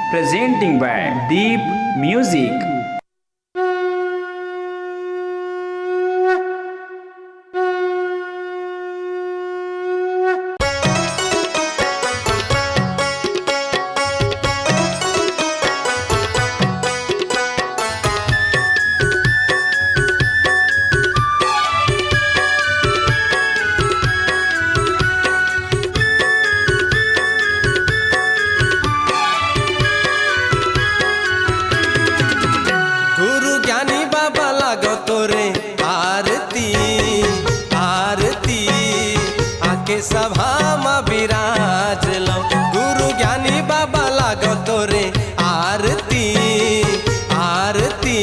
presenting by Deep Music. सभा में विराज लो गुरु ज्ञानी बाबा लागो तोरे आरती आरती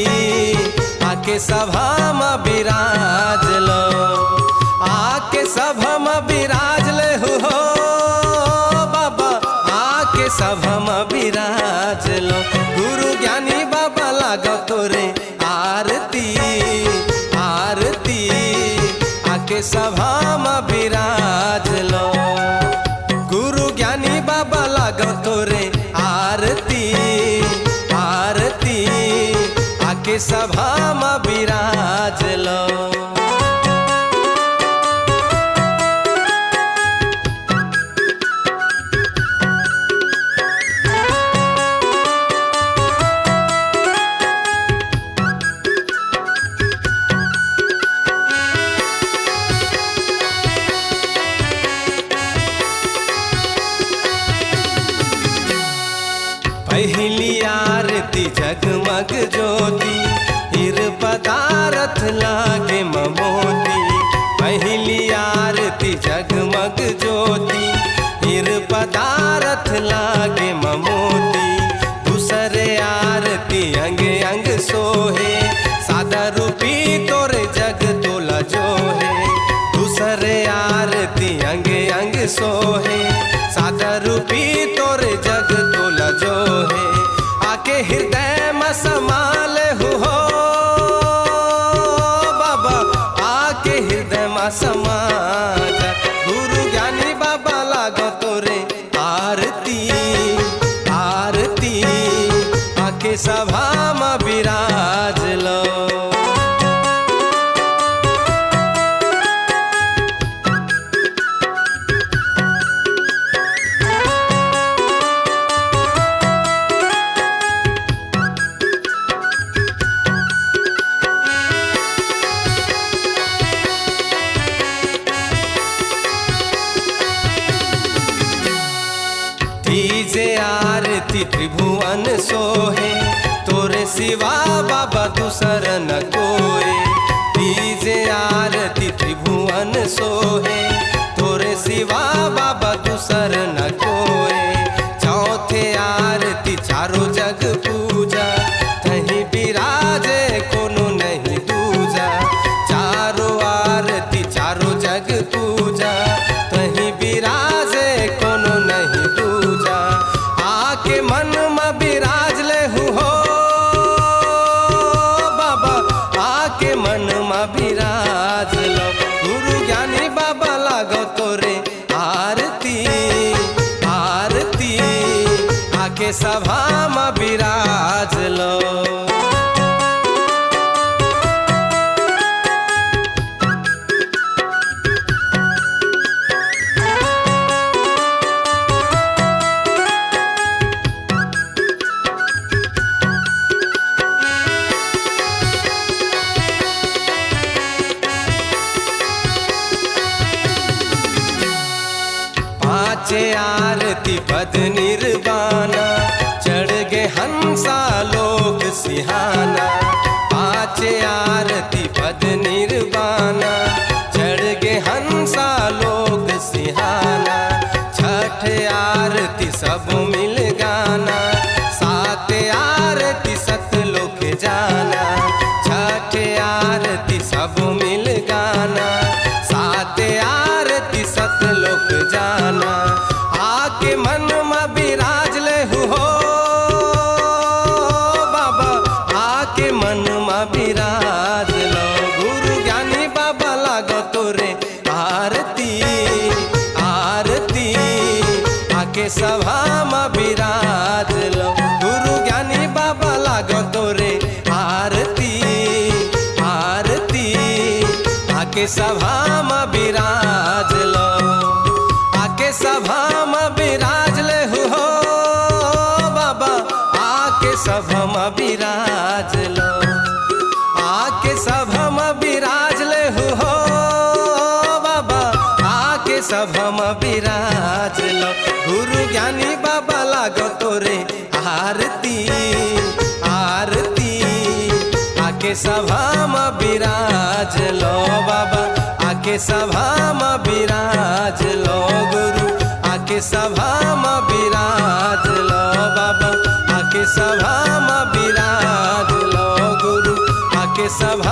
आके सभा में विराज लो आके सभा में विराज ले हो बाबा आके सभा में विराज लो गुरु ज्ञानी बाबा लागो तोरे आरती आरती आके सभा में विराज लो गुरु ज्ञानी बाबा लागो तोरे आरती आरती आके सभा में विराज लो। पहली आरती जगमग ज्योति हिर पदारथ लागे ममोती पहली आरती जगमग ज्योति हिर पदारथ लागे ममोती दूसरे आरती अंग अंग सोहे सादा रूपी तोरे जग तोला जोहे दूसरे आरती अंग अंग सोहे सादा रूपी तोरे जग तोला जो है आके हृदय में समाल हो बाबा आके हृदय में समा जा गुरु ज्ञानी बाबा लागो तोरे आरती आरती आके सभा में विराज लो। डीजे आरती त्रिभुवन सोहे तोरे सिवा बाबा दूसर न कोई डीजे आरती त्रिभुवन सोहे तोरे सिवा बाबा दूसर न कोई चौथे आरती चारों जग पूजा कहीं विराजे कोनो नहीं दूजा चारों आरती चारों जग पूजा कहीं विराजे कोनो नहीं दूजा आके मन में विराज ले हो बाबा आके मन में विराज लो गुरु ज्ञानी बाबा लागो तोरे आरती आरती आके सभा में विराज लो। पांचे आरती पद निर्वाणा चढ़ गे हंसा लोक सिहाना पांचे आरती पद निर्वाणा चढ़ गे हंसा लोक सिहाना छठ आरती सब मिल गाना सात आरती सत लोक जाना छठ आरती सब मिल गाना सात आरती सत लोक जाना आके मन में आके सभा में विराज लो, आके सभा में विराज ले हो बाबा, आके सभा में विराज लो, आके सभा में विराज ले हो बाबा, आके सभा में विराज लो। गुरु ज्ञानी बाबा लागो तोरे आरती आरती, आके सभा में विराज लो बाबा, आके सभा में विराज लो गुरु, आके सभा में विराज लो बाबा, आके सभा में विराज लो गुरु, आके सभा